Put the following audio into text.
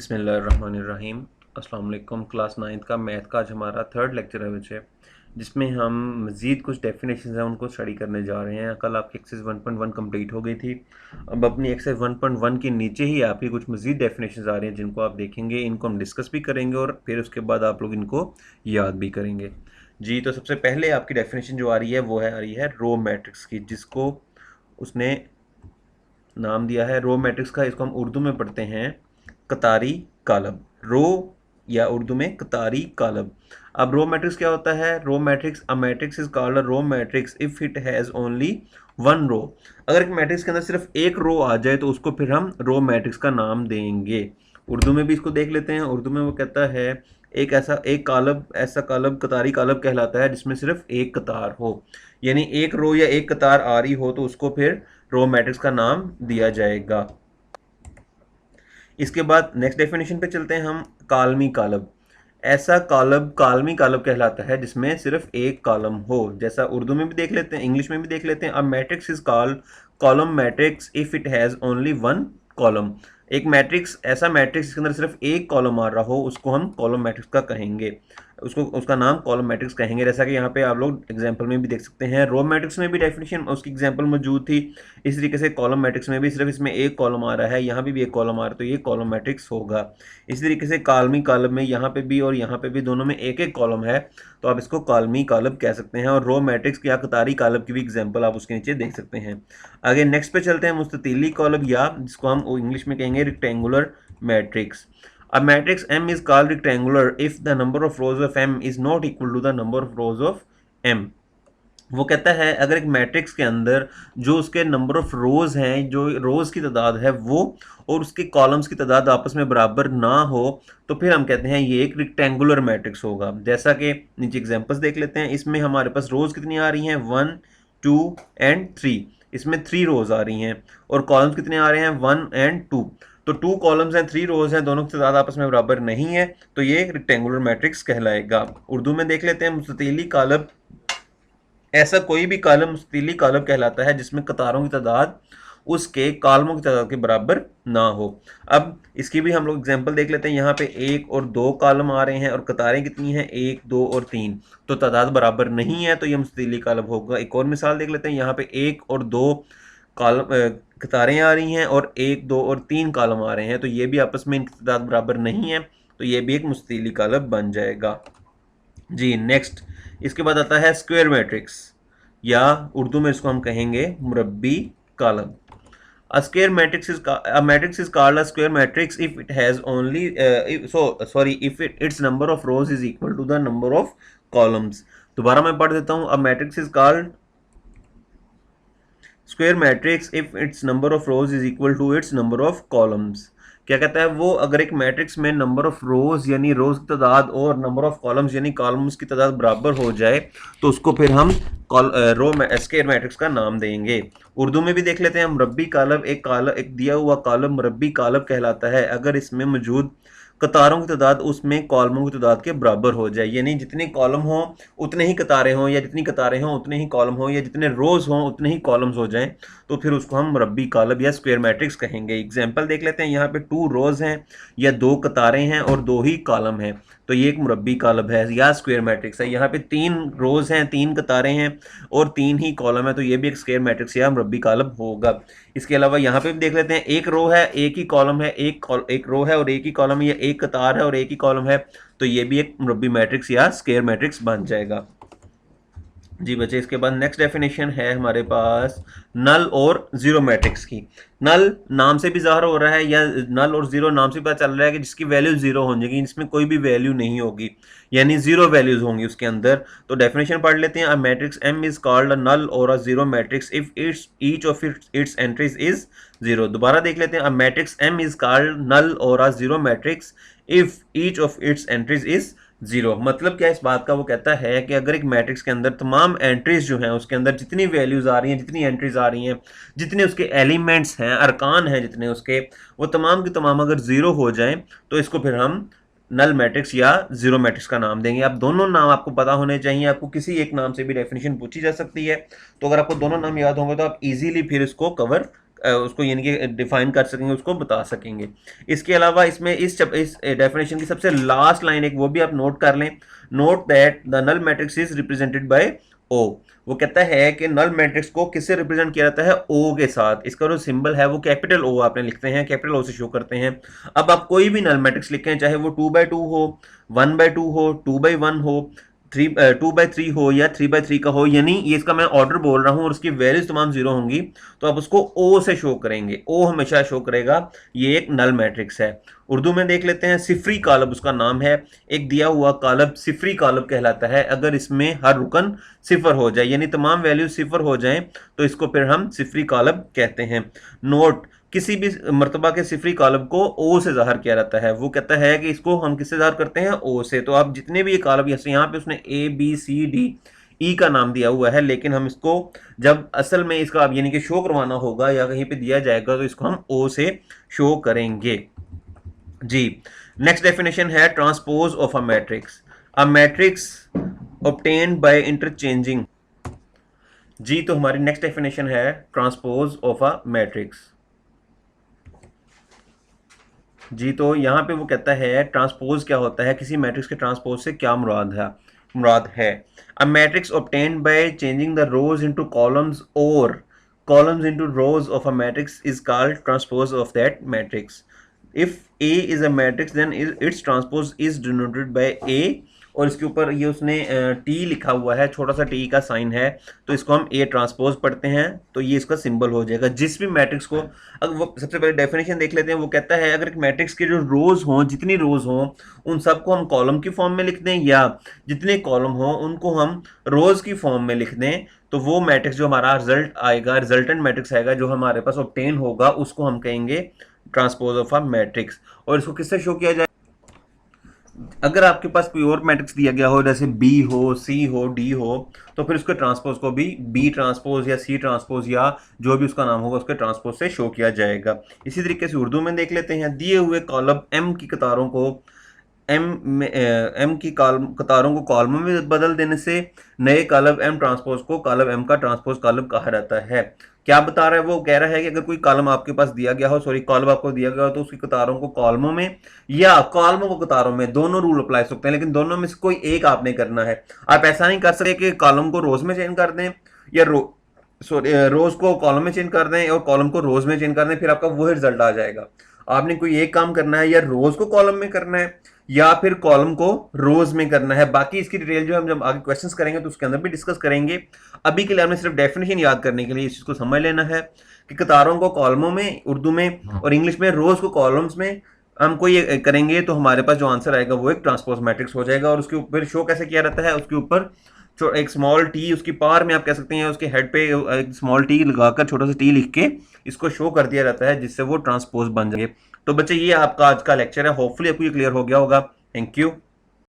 बिस्मिल्लाहिर्रहमानिर्रहीम। अस्सलाम वालेकुम। क्लास 9th का मैथ का आज हमारा थर्ड लेक्चर है बच्चे, जिसमें हम मज़ीद कुछ डेफिनेशन हैं उनको स्टडी करने जा रहे हैं। कल आपकी एक्सरसाइज 1.1 कंप्लीट हो गई थी। अब अपनी एक्सरसाइज 1.1 के नीचे ही आपकी कुछ मज़ीद डेफिनेशन आ रही हैं जिनको आप देखेंगे, इनको हम डिस्कस भी करेंगे और फिर उसके बाद आप लोग इनको याद भी करेंगे। जी, तो सबसे पहले आपकी डेफिनेशन जो आ रही है वो है आ रही है रो मैट्रिक्स की, जिसको उसने नाम दिया है रो मैट्रिक्स का। इसको हम उर्दू में पढ़ते हैं कतारी कालब। रो या उर्दू में कतारी कालब। अब रो मैट्रिक्स क्या होता है? Row matrix, a matrix is called a row matrix if it has only one row. अगर एक मैट्रिक्स के अंदर सिर्फ एक रो आ जाए तो उसको फिर हम रो मैट्रिक्स का नाम देंगे। उर्दू में भी इसको देख लेते हैं। उर्दू में वो कहता है एक कालब, ऐसा कालब कतारी कालब कहलाता है जिसमें सिर्फ एक कतार हो, यानी एक रो या एक कतार आ रही हो तो उसको फिर रो मैट्रिक्स का नाम दिया जाएगा। इसके बाद नेक्स्ट डेफिनेशन पे चलते हैं हम। कालमी कालब, ऐसा कालब कालमी कालब कहलाता है जिसमें सिर्फ एक कॉलम हो। जैसा उर्दू में भी देख लेते हैं, इंग्लिश में भी देख लेते हैं। A matrix is called column matrix if it has only one column. एक मैट्रिक्स, ऐसा मैट्रिक्स जिसके अंदर सिर्फ एक कॉलम आ रहा हो उसको हम कॉलम मैट्रिक्स का कहेंगे, उसको उसका नाम कॉलम मैट्रिक्स कहेंगे। जैसा कि यहाँ पे आप लोग एग्जांपल में भी देख सकते हैं। रो मैट्रिक्स में भी डेफिनेशन उसकी एग्जांपल मौजूद थी। इस तरीके से कॉलम मैट्रिक्स में भी सिर्फ इसमें एक कॉलम आ रहा है, यहाँ भी एक कॉलम आ रहा है तो ये कॉलम मैट्रिक्स होगा। इसी तरीके से कालमी कालम में यहाँ पे भी और यहाँ पे भी दोनों में एक एक कॉलम है तो आप इसको कालमी कालब कह सकते हैं। और रो मैट्रिक्स या कतारी कालब की भी एग्जांपल आप उसके नीचे देख सकते हैं। आगे नेक्स्ट पे चलते हैं। मुस्ततीली कालब, या जिसको हम इंग्लिश में कहेंगे rectangular matrix. A matrix M is called rectangular if the number of rows of M is not equal to the number of rows of M। वो कहता है अगर एक मैट्रिक्स के अंदर जो उसके नंबर ऑफ रोज हैं, जो रोज की तादाद है वो और उसके कॉलम्स की तादाद आपस में बराबर ना हो तो फिर हम कहते हैं ये एक रेक्टेंगुलर मैट्रिक्स होगा। जैसा कि नीचे एग्जांपल्स देख लेते हैं। इसमें हमारे पास रोज कितनी आ रही हैं? 1 2 एंड 3। इसमें 3 रोज आ रही हैं और कॉलम्स कितने आ रहे हैं? 1 एंड 2। तो 2 कॉलम्स हैं, 3 रोज हैं, दोनों की तादाद आपस में बराबर नहीं है तो ये एक रेक्टेंगुलर मैट्रिक्स कहलाएगा। उर्दू में देख लेते हैं। मुस्ततीली कालब, ऐसा कोई भी कॉलम मुस्ततीली कॉलम कहलाता है जिसमें कतारों की तादाद उसके कॉलमों की तादाद के बराबर ना हो। अब इसकी भी हम लोग एग्जांपल देख लेते हैं। यहाँ पे 1 और 2 कॉलम आ रहे हैं और कतारें कितनी हैं? 1 2 और 3, तो तादाद बराबर नहीं है तो ये मुस्ततीली कॉलम होगा। एक और मिसाल देख लेते हैं। यहाँ पे 1 और 2 कॉलम कतारें आ रही हैं और 1 2 और 3 कॉलम आ रहे हैं तो ये भी आपस में इनकी तादाद बराबर नहीं है तो ये भी एक मुस्ततीली कॉलम बन जाएगा। जी नेक्स्ट, इसके बाद आता है स्क्वायर मैट्रिक्स, या उर्दू में इसको हम कहेंगे मुरब्बी column. A square matrix is a matrix is called a square matrix if it has only if its number of rows is equal to the number of columns। दोबारा मैं पढ़ देता हूँ। A matrix is called square matrix if its number of rows is equal to its number of columns। क्या कहता है वो? अगर एक मैट्रिक्स में नंबर ऑफ रोज यानी रोज की तादाद और नंबर ऑफ कॉलम्स यानी कॉलम्स की तादाद बराबर हो जाए तो उसको फिर हम स्क्वायर मैट्रिक्स का नाम देंगे। उर्दू में भी देख लेते हैं। मुरब्बी कालब, एक दिया हुआ कॉलम मुरब्बी कालब कहलाता है अगर इसमें मौजूद कतारों की तादाद उसमें कॉलमों की तादाद के बराबर हो जाए, यानी जितने कॉलम हो उतने ही कतारें हों, या जितनी कतारें हों उतने ही कॉलम हों, या जितने रोज हों उतने ही कॉलम्स हो जाएं तो फिर उसको हम मुरब्बी कालब या स्क्वायर मैट्रिक्स कहेंगे। एग्जांपल देख लेते हैं। यहाँ पे 2 रोज हैं या 2 कतारें हैं और 2 ही कॉलम हैं तो ये एक मुरब्बी कालब है या स्क्वायर मैट्रिक्स है। यहाँ पे 3 रोज हैं, 3 कतारें हैं और 3 ही कॉलम है तो ये भी एक स्क्वायर मैट्रिक्स या मुरब्बी कालब होगा। इसके अलावा यहाँ पे भी देख लेते हैं। एक रो है, एक ही कॉलम है, एक रो है और एक ही कॉलम है, या एक कतार है और एक ही कॉलम है तो ये भी एक मुरब्बी मैट्रिक्स या स्क्वायर मैट्रिक्स बन जाएगा। जी बच्चे, इसके बाद नेक्स्ट डेफिनेशन है हमारे पास नल और जीरो मैट्रिक्स की। नल नाम से भी ज़ाहिर हो रहा है, या नल और जीरो नाम से पता चल रहा है कि जिसकी वैल्यू जीरो हो जाएगी, इसमें कोई भी वैल्यू नहीं होगी, यानी जीरो वैल्यूज होंगी उसके अंदर। तो डेफिनेशन पढ़ लेते हैं। A matrix M is called a null और a zero matrix if each of its entries is zero. दोबारा देख लेते हैं। A matrix M is called null और a zero matrix if each of its entries is zero. मतलब क्या इस बात का? वो कहता है कि अगर एक मैट्रिक्स के अंदर तमाम एंट्रीज जो हैं उसके अंदर जितनी वैल्यूज आ रही हैं, जितनी एंट्रीज आ रही हैं, जितने उसके एलिमेंट्स हैं, अरकान हैं जितने उसके, वो तमाम के तमाम अगर जीरो हो जाएं तो इसको फिर हम नल मैट्रिक्स या जीरो मैट्रिक्स का नाम देंगे। अब दोनों नाम आपको पता होने चाहिए। आपको किसी एक नाम से भी डेफिनेशन पूछी जा सकती है तो अगर आपको दोनों नाम याद होंगे तो आप इजीली फिर इसको कवर उसको यानी कि डिफाइन कर सकेंगे, उसको बता सकेंगे। इसके अलावा इसमें इस डेफिनेशन की सबसे लास्ट लाइन एक वो भी आप नोट कर लें, note that the null matrix is represented by O. वो कहता है कि नल मैट्रिक्स को किससे रिप्रेजेंट किया जाता है, ओ के साथ। इसका जो सिंबल है वो कैपिटल ओ आपने लिखते हैं, कैपिटल ओ से शो करते हैं। अब आप कोई भी नल मैट्रिक्स लिखें, चाहे वो 2/2 हो, 1/2 हो, 2/1 हो, 2/3 हो या 3/3 का हो, यानी ये इसका मैं ऑर्डर बोल रहा हूं और उसकी वैल्यूज तमाम जीरो होंगी, तो आप उसको ओ से शो करेंगे। ओ हमेशा शो करेगा, ये एक नल मैट्रिक्स है। उर्दू में देख लेते हैं, सिफरी कालब उसका नाम है। एक दिया हुआ कालब सिफरी कालब कहलाता है अगर इसमें हर रुकन सिफर हो जाए, यानी तमाम वैल्यू सिफर हो जाएं, तो इसको फिर हम सिफरी कालब कहते हैं। नोट, किसी भी मर्तबा के सिफरी कालब को ओ से ज़ाहिर किया जाता है। वो कहता है कि इसको हम किससे ज़ाहिर करते हैं, ओ से। तो आप जितने भी ये कालब, जैसे यहाँ पे उसने A B C D E का नाम दिया हुआ है, लेकिन हम इसको जब असल में इसका यानी कि शो करवाना होगा या कहीं पे दिया जाएगा, तो इसको हम ओ से शो करेंगे जी। नेक्स्ट डेफिनेशन है transpose of a matrix. A matrix obtained by interchanging. जी, तो हमारी नेक्स्ट डेफिनेशन है ट्रांसपोज ऑफ अ मैट्रिक्स। जी, तो यहाँ पे वो कहता है ट्रांसपोज क्या होता है, किसी मैट्रिक्स के ट्रांसपोज से क्या मुराद है। अ matrix obtained by changing the rose into columns और columns into rows of a matrix is called transpose of that matrix. If A is a matrix, then its transpose is denoted by A, और इसके ऊपर ये उसने T लिखा हुआ है, छोटा सा टी का साइन है, तो इसको हम ए ट्रांसपोज पढ़ते हैं, तो ये इसका सिंबल हो जाएगा। जिस भी मैट्रिक्स को, अगर वो सबसे पहले डेफिनेशन देख लेते हैं, वो कहता है अगर एक मैट्रिक्स के जो रोज हों, जितनी रोज हों, उन सबको हम कॉलम की फॉर्म में लिख दें, या जितने कॉलम हों उनको हम रोज की फॉर्म में लिख दें, तो वो मैट्रिक्स जो हमारा रिजल्ट आएगा, रिजल्टेंट मैट्रिक्स आएगा जो हमारे पास ऑब्टेन होगा, उसको हम कहेंगे ट्रांसपोज ऑफ अ मैट्रिक्स। और इसको किससे शो किया जाए, अगर आपके पास कोई और मैट्रिक्स दिया गया हो, जैसे बी हो, सी हो, डी हो, तो फिर उसके ट्रांसपोज को भी बी ट्रांसपोज या सी ट्रांसपोज या जो भी उसका नाम होगा उसके ट्रांसपोज से शो किया जाएगा। इसी तरीके से उर्दू में देख लेते हैं, दिए हुए कॉलम एम की कतारों को एम की कतारों को कॉलमों में बदल देने से नए कॉलम एम ट्रांसपोज को कॉलम एम का ट्रांसपोज कॉलम कहा जाता है। क्या बता रहा है, वो कह रहा है कि अगर कोई कॉलम आपके पास दिया गया हो, कॉलम आपको दिया गया हो, तो उसकी कतारों को कॉलमों में या कॉलमों को कतारों में, दोनों रूल अप्लाई हो सकते हैं, लेकिन दोनों में से कोई एक आपने करना है। आप ऐसा नहीं कर सकते कि कॉलम को रोज में चेंज कर दें या रोज को कॉलम में चेंज कर दें और कॉलम को रोज में चेंज कर दें, फिर आपका वही रिजल्ट आ जाएगा। आपने कोई एक काम करना है, या रोज को कॉलम में करना है या फिर कॉलम को रोज में करना है। बाकी इसकी डिटेल जो हम जब आगे क्वेश्चंस करेंगे तो उसके अंदर भी डिस्कस करेंगे। अभी के लिए हमने सिर्फ डेफिनेशन याद करने के लिए इस चीज को समझ लेना है कि कतारों को कॉलमों में उर्दू में और इंग्लिश में, रोज को कॉलम्स में हम कोई करेंगे, तो हमारे पास जो आंसर आएगा वो एक ट्रांसपोज मैट्रिक्स हो जाएगा। और उसके ऊपर शो कैसे किया रहता है, उसके ऊपर एक स्मॉल टी, उसकी पावर में आप कह सकते हैं, उसके हेड पे एक स्मॉल टी लगाकर, छोटा सा टी लिख के इसको शो कर दिया जाता है, जिससे वो ट्रांसपोज बन जाएंगे। तो बच्चे, ये आपका आज का लेक्चर है, होपफुली आपको ये क्लियर हो गया होगा। Thank you.